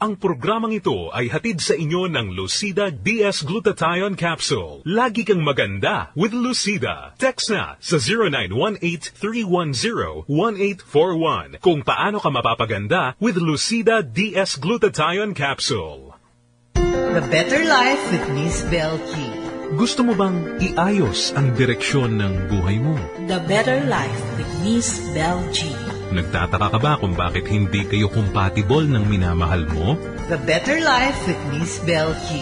Ang programang ito ay hatid sa inyo ng Lucida DS-Glutathione Capsule. Lagi kang maganda with Lucida. Text na sa 0918-310-1841 kung paano ka mapapaganda with Lucida DS-Glutathione Capsule. The Better Life with Miss Bell G. Gusto mo bang iayos ang direksyon ng buhay mo? The Better Life with Miss Bell G. Nagtataka ka ba kung bakit hindi kayo compatible ng minamahal mo? The Better Life with Miss Bell G.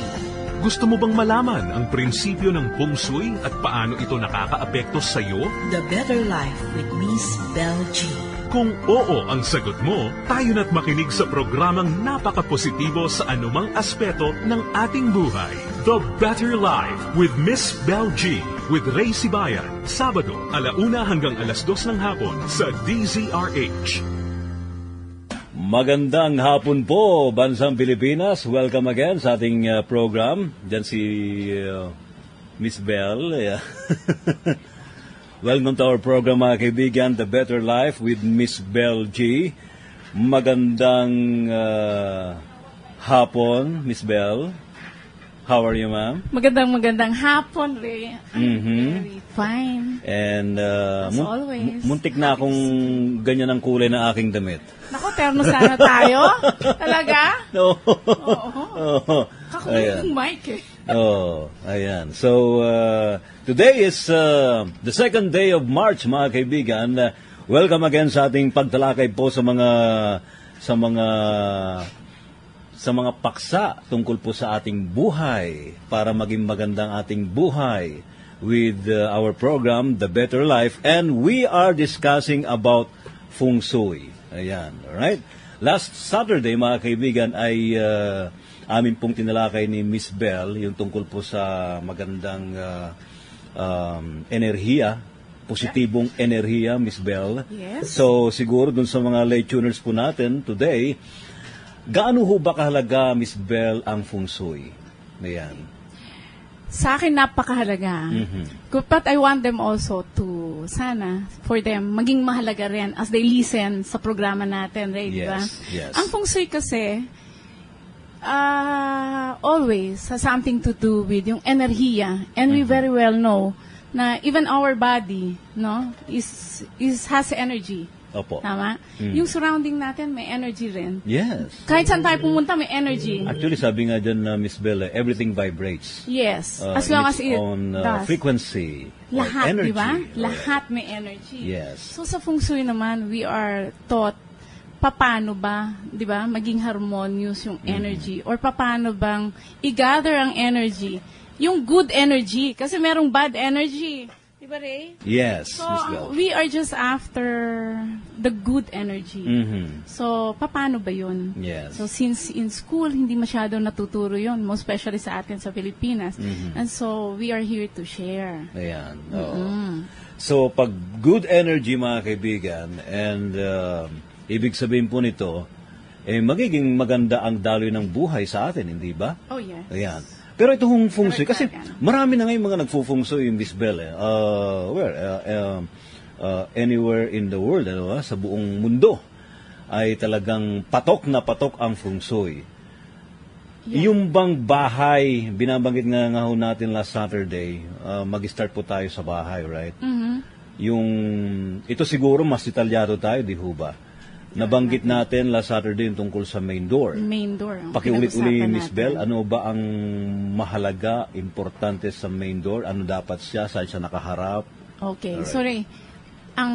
Gusto mo bang malaman ang prinsipyo ng Feng Shui at paano ito nakakaapekto sa iyo? The Better Life with Miss Bell G. Kung oo ang sagot mo, tayo na't makinig sa programang napaka-positibo sa anumang aspeto ng ating buhay. The Better Life with Miss Bell G. With Ray Sibayan, Sabado, 1:00 hanggang 2:00 ng hapon sa DZRH. Magandang hapon po, Bansang Pilipinas. Welcome again sa ating program. Diyan si Miss Bell. Yeah. Welcome to our program, mga kaibigan, The Better Life with Miss Bell G. Magandang hapon, Miss Bell. How are you, ma'am? Magandang hapon, Ray. I'm very fine. And as always. Muntik na akong ganyan ang kulay ng aking damit. Naku, terno sana tayo. Talaga? No. Oo. Kakulit yung mic eh. Ayan. So, today is the second day of March, mga kaibigan. Welcome again sa ating pagtalakay po sa mga paksa tungkol po sa ating buhay para maging magandang ating buhay with our program, The Better Life. And we are discussing about Feng Shui. Ayan, alright? Last Saturday, mga kaibigan, ay amin pong tinalakay ni Miss Bell yung tungkol po sa magandang enerhiya, positibong enerhiya, Miss Bell. Yes. So, siguro dun sa mga late tuners po natin today, gaano ho ba kahalaga, Miss Bell, ang Feng Shui? Ayan. Sa akin, napakahalaga. But I want them also to, sana, for them, maging mahalaga rin as they listen sa programa natin, right? Yes, diba? yes. Ang Feng Shui kasi, always has something to do with yung enerhiya. And we very well know na even our body, no, has energy. Opo. Tama? Yung surrounding natin, may energy rin. Yes. Kahit saan tayo pumunta, may energy. Actually, sabi nga dyan, Miss Bell, everything vibrates. Yes. As long as it on does. frequency. Lahat, energy. di ba? Right. Lahat may energy. Yes. So sa Feng Shui naman, we are taught paano ba, di ba, maging harmonious yung energy or paano bang i-gather ang energy. Yung good energy. Kasi merong bad energy. Di ba, Ray? Yes, So, Miss Bell. we are just after the good energy. So, paano ba yun? Yes. So, since in school, hindi masyado natuturo yun, most especially sa atin sa Pilipinas. And so, we are here to share. Ayan. So, pag good energy, mga kaibigan, and ibig sabihin po nito, magiging maganda ang daloy ng buhay sa atin, hindi ba? Oh, yes. Ayan. Pero ito hong Feng Shui, kasi Correct. marami na ngayon mga nagfo-Feng Shui, Miss Bell. Anywhere in the world, sa buong mundo, ay talagang patok na patok ang Feng Shui. Yeah. Yung bang bahay, binabanggit nga ho natin last Saturday, mag-start po tayo sa bahay, right? Ito siguro mas detalyado tayo, di ho ba? Nabanggit natin last Saturday yung tungkol sa main door. Main door. Pakiulit-uli, Pinag-usapan Miss natin. Bell, ano ba ang mahalaga, importante sa main door? Ano dapat siya? Saan siya nakaharap? Okay. Alright. Sorry. Ang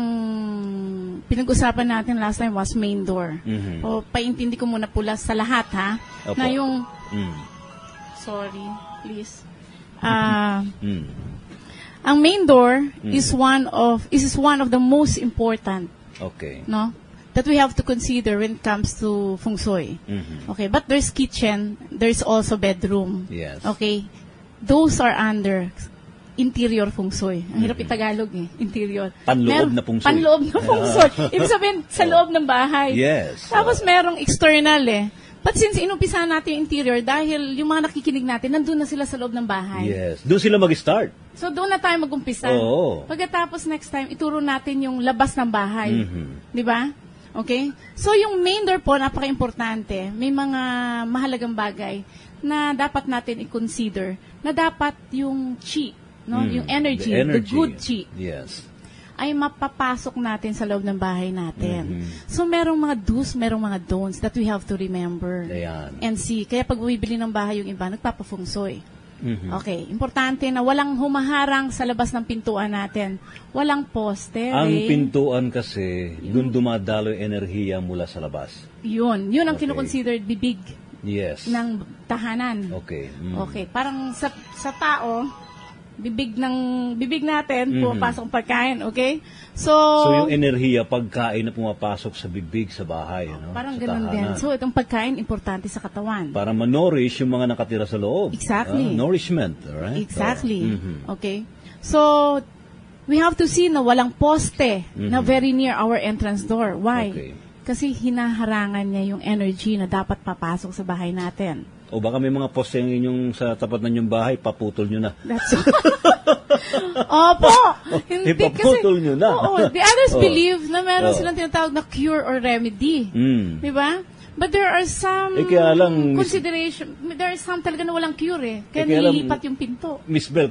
pinag-usapan natin last time was main door. O, paintindi ko muna pula sa lahat, ha? Opo. Na yung... Sorry, please. Ang main door is one of the most important, Okay. no? That we have to consider when it comes to Feng Shui. Okay, but there's kitchen, there's also bedroom. Yes. Okay, those are under interior Feng Shui. Ang hirap itagalog eh, interior. Panloob na Feng Shui. Panloob na Feng Shui. Ibig sabihin, sa loob ng bahay. Yes. Tapos merong external eh. But since inumpisahan natin yung interior, dahil yung mga nakikinig natin, nandun na sila sa loob ng bahay. Yes. Doon sila mag-start. So doon na tayo mag-umpisa. Oo. Pagkatapos next time, ituro natin yung labas ng bahay. Di ba? Okay? So, yung main door po, napaka-importante. May mga mahalagang bagay na dapat natin i-consider na dapat yung chi, no? Yung energy, the good chi, Yes. ay mapapasok natin sa loob ng bahay natin. So, merong mga do's, merong mga don'ts that we have to remember. Ayan. And see. Kaya pag bumibili ng bahay yung iba, nagpapafungsoy. Okay. Importante na walang humaharang sa labas ng pintuan natin. Walang poste. Ang Ray. pintuan kasi, doon dumadalo yung enerhiya mula sa labas. Yun ang Okay. kinukonsider bibig Yes. ng tahanan. Okay. Okay. Parang sa tao, bibig natin, pumapasok ang pagkain. Okay? So yung enerhiya, pagkain na pumapasok sa bibig sa bahay. Ano? parang sa ganun din. tahanan. So, itong pagkain, importante sa katawan. Para ma-nourish yung mga nakatira sa loob. Exactly. Nourishment. Alright? Exactly. Okay? So, we have to see na walang poste na very near our entrance door. Why? Okay. Kasi hinaharangan niya yung energy na dapat papasok sa bahay natin. O baka may mga poste yung inyong sa tapat ng inyong bahay, paputol nyo na. That's Opo! Hindi Ipaputol nyo na. Oo. The others Oh. believe na meron Oh. silang tinatawag na cure or remedy. Di ba? But there are some kaya lang, consideration. There are some talaga na walang cure eh. Kaya kaya lang, nililipat yung pinto. Miss Bell,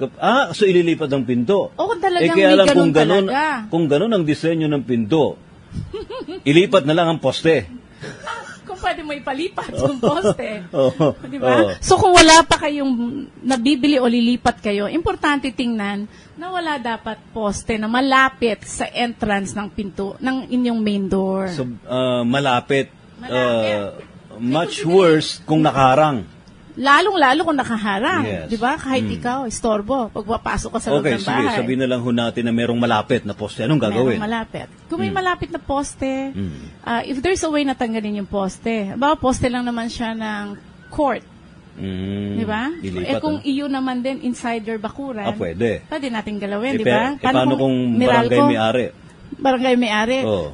so ililipat ang pinto. O kung talagang kaya may lang ganun talaga. Kung ganun ang disenyo ng pinto, ilipat na lang ang poste. Kung pwede mo ipalipat yung poste. Oo. Di ba? Oo. So kung wala pa kayong nabibili o lilipat kayo, importante tingnan na wala dapat poste na malapit sa entrance ng pinto, ng inyong main door. So, malapit. Malapit. Much worse kung nakaharang. Lalong-lalo kung nakaharang. Yes. Di ba? Kahit ikaw, istorbo. Pag papasok ka sa loob Okay, ng sige. bahay. Sabihin na lang ho natin na merong malapit na poste. Anong gagawin? Merong malapit. Kung may malapit na poste, if there's a way na tanggalin yung poste, baka poste lang naman siya ng court. Di ba? Ilipat, Kung iyo naman din inside your bakuran, pwede. pwede nating galawin, Eh, di ba? paano kung barangay may-ari? Barangay may-ari. Oh.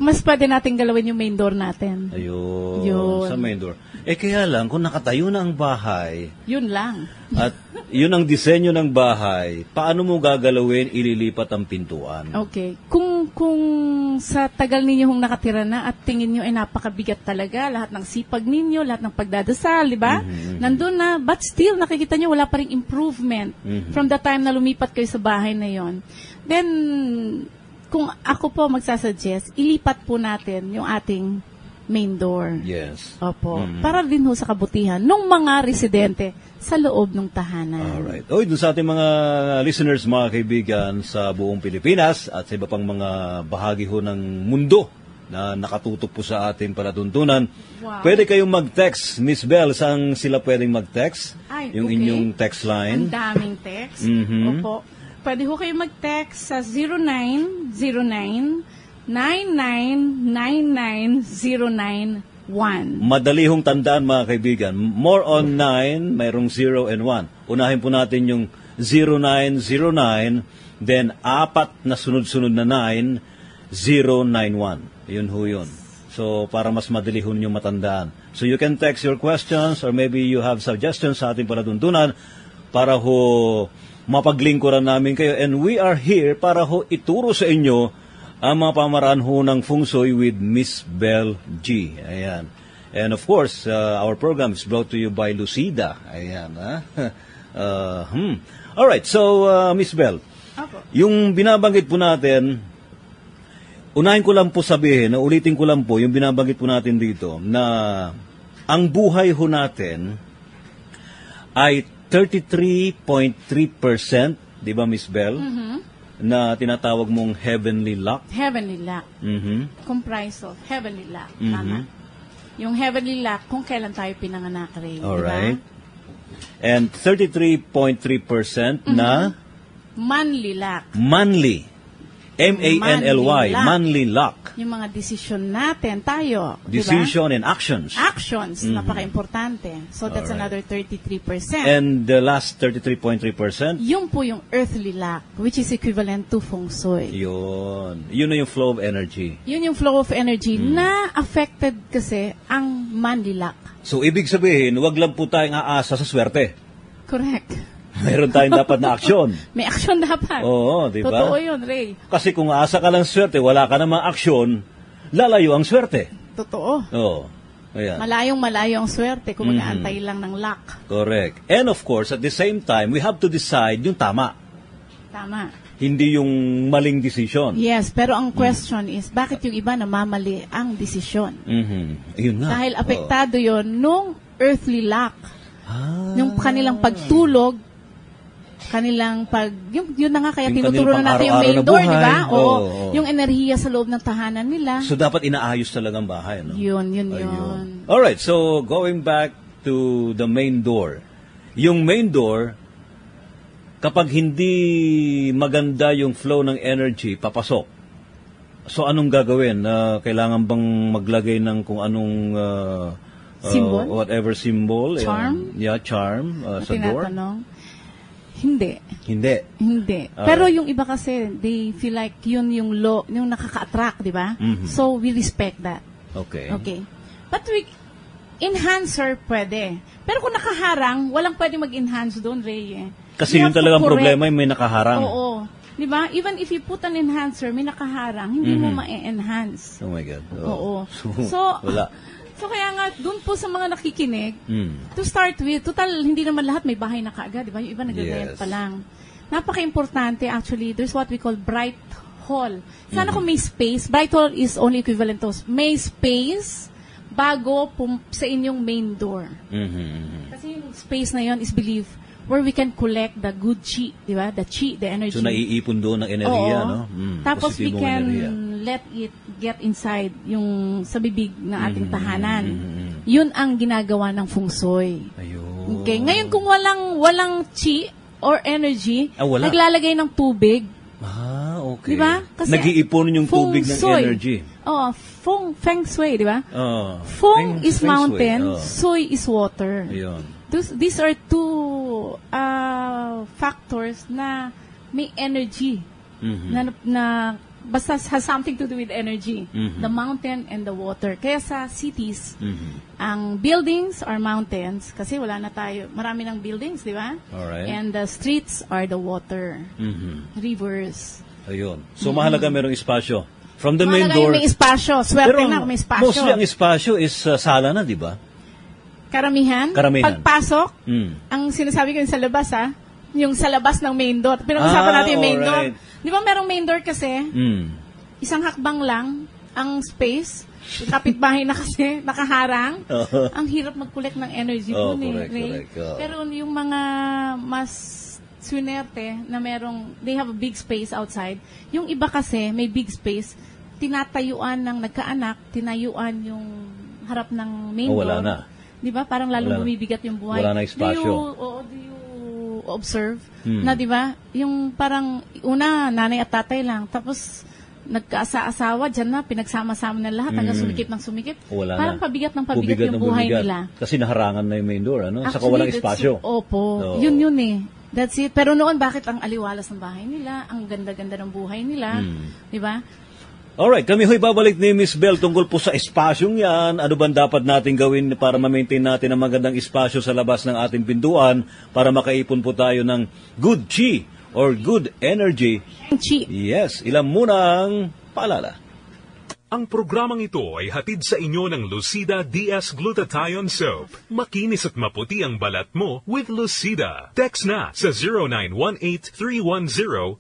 Mas pwede nating galawin yung main door natin. Ayun. Yun. Sa main door. Kaya lang, kung nakatayo na ang bahay, Yun lang. at yun ang disenyo ng bahay, paano mo gagalawin ililipat ang pintuan? Okay. Kung sa tagal ninyo hong nakatira na at tingin nyo ay napakabigat talaga, lahat ng sipag ninyo, lahat ng pagdadasal, di ba? Nandun na, but still, nakikita nyo, wala pa ring improvement from the time na lumipat kayo sa bahay na yon. Then, kung ako po magsasuggest, ilipat po natin yung ating main door. Yes. Opo. Para din ho sa kabutihan ng mga residente sa loob ng tahanan. Alright. Oy, dun sa ating mga listeners, mga kaibigan sa buong Pilipinas at sa iba pang mga bahagi ho ng mundo na nakatutok po sa ating palatuntunan, Wow. pwede kayong mag-text. Miss Bell, saan sila pwedeng mag-text? Ay, Yung okay. inyong text line. Ang daming text. Mhm. Opo. Pwede ho kayo mag-text sa 0909-9999-091. Madali hong tandaan, mga kaibigan. More on 9, mayroong 0 and 1. Unahin po natin yung 0909, then 4 na sunod-sunod na 9, 091. Yun ho yun. So, para mas madali ho ninyong matandaan. So, you can text your questions or maybe you have suggestions sa ating palatuntunan para ho mapaglingkuran namin kayo. And we are here para ho ituro sa inyo ang mga pamaraan ho ng Feng Shui with Miss Bell G. Ayan. And of course, our program is brought to you by Lucida. Ayan. Alright, so Miss Bell, Opo. yung binabanggit po natin, unahin ko lang po sabihin, ulitin ko lang po, yung binabanggit po natin dito, na ang buhay ho natin ay 33.3%, di ba Miss Bell? Na tinatawag mong heavenly luck. Heavenly luck. Comprised of heavenly luck. Tama. Yung heavenly luck, kung kailan tayo pinanganak rin. Alright. And 33.3% na Manly luck. manly. M-A-N-L-Y. Manly luck. Manly luck. Yung mga desisyon natin, tayo. Decision and actions. Actions, napaka-importante. So that's Alright. another 33%. And the last 33.3%, Yung po yung earthly luck, which is equivalent to feng shui. yun. Yun na yung flow of energy. Yun yung flow of energy na affected kasi ang manly luck. So, ibig sabihin, wag lang po tayong aasa sa swerte. Correct. Mayroon tayong dapat na aksyon. May action dapat. Oo, di ba? Totoo yun, Ray. Kasi kung aasa ka lang swerte, wala ka namang aksyon, lalayo ang swerte. Totoo. Oo. Ayan. Malayong-malayo ang swerte kung mag-aantay lang ng luck. Correct. And of course, at the same time, we have to decide yung tama. Tama. Hindi yung maling desisyon. Yes, pero ang question is, bakit yung iba namamali ang desisyon? Yun nga. Dahil apektado yon nung earthly luck. Ah. Yung kanilang pagtulog, kanilang yun na nga kaya Yung tinuturo kanilang na natin yung pang-araw-araw main na door, buhay. di ba? Oo. Oo. Yung enerhiya sa loob ng tahanan nila. So, dapat inaayos talaga ang bahay, no? Yun. Ayun. Alright, so going back to the main door. Yung main door, kapag hindi maganda yung flow ng energy, papasok. So, anong gagawin? Kailangan bang maglagay ng kung anong Symbol? whatever symbol? Charm? Charm sa door? Tinatanong. Hindi. Hindi. Pero yung iba kasi, they feel like yun yung law, yung nakaka-attract, di ba? So, we respect that. Okay. But enhancer pwede. Pero kung nakaharang, walang pwede mag-enhance doon, Ray. Kasi You yun have to talagang correct. problema, yung may nakaharang. Oo. Di ba? Even if you put an enhancer, may nakaharang, hindi mo ma-enhance. Oh my God. Oo. So, wala. So, kaya nga, doon po sa mga nakikinig, to start with, total, hindi naman lahat may bahay na kaagad, di ba? Yung iba nag-rent pa lang. Napaka-importante, actually, there's what we call bright hall. Sana kung may space, bright hall is only equivalent to may space bago sa inyong main door. Kasi yung space na yon is believed where we can collect the good chi, di ba? The chi, the energy. So, naiipon doon ng enerhiya, Oo. no? Tapos we Positibong can enerhiya. let it get inside yung sa bibig ng ating tahanan. Yun ang ginagawa ng feng shui. Ayun. Okay, ngayon kung walang chi or energy, Wala. naglalagay ng tubig, Okay. di ba? Kasi nag-iipon yung feng tubig ng shui. energy. Oh, feng shui, di ba? Oh. Feng is Feng shui. mountain, Oh. shui is water. Ayun. These are two factors na may energy. Na basta has something to do with energy. The mountain and the water. Kaya sa cities, ang buildings are mountains kasi wala na tayo, marami ng buildings, di ba? Alright. And the streets are the water. Rivers. Ayun. So, mahalaga merong espasyo. From the main Mahalaga door. yung may espasyo. Swerte na kung may espasyo. Mostly ang espasyo is sala na, di ba? Karamihan. Karamihan. Pagpasok, ang sinasabi ko yung sa labas, yung sa labas ng main door. Pinag-usapan natin yung main alright. door. Di ba merong main door kasi, isang hakbang lang ang space. Kapitbahay na kasi, nakaharang. Ang hirap mag-collect ng energy Oh, dun correct. Oh. Pero yung mga mas swinerte na merong, they have a big space outside. Yung iba kasi, may big space, tinatayuan ng nagkaanak, tinayuan yung harap ng main door. Wala na. Di ba? Parang lalong bumibigat yung buhay. Wala na espasyo. Do you observe na, di ba? Yung parang, una, nanay at tatay lang. Tapos, nagkaasa-asawa, dyan na, pinagsama-sama na lahat, hanggang sumikip ng sumikip. Wala Parang na. pabigat ng pabigat yung buhay nila. Kasi naharangan na yung main door, ano? Saka Actually, walang that's espasyo. it. Opo. Oo. Yun eh. That's it. Pero noon, bakit ang aliwalas ng bahay nila? Ang ganda-ganda ng buhay nila? Di ba? Alright, kami ho'y babalik ni Miss Bell tungkol po sa espasyong yan. Ano bang dapat natin gawin para ma-maintain natin ang magandang espasyo sa labas ng ating pintuan para makaipon po tayo ng good chi or good energy. Chi. Yes, ilan munang paalala. Ang programang ito ay hatid sa inyo ng Lucida DS Glutathione Soap. Makinis at maputi ang balat mo with Lucida. Text na sa 0918-310-1841.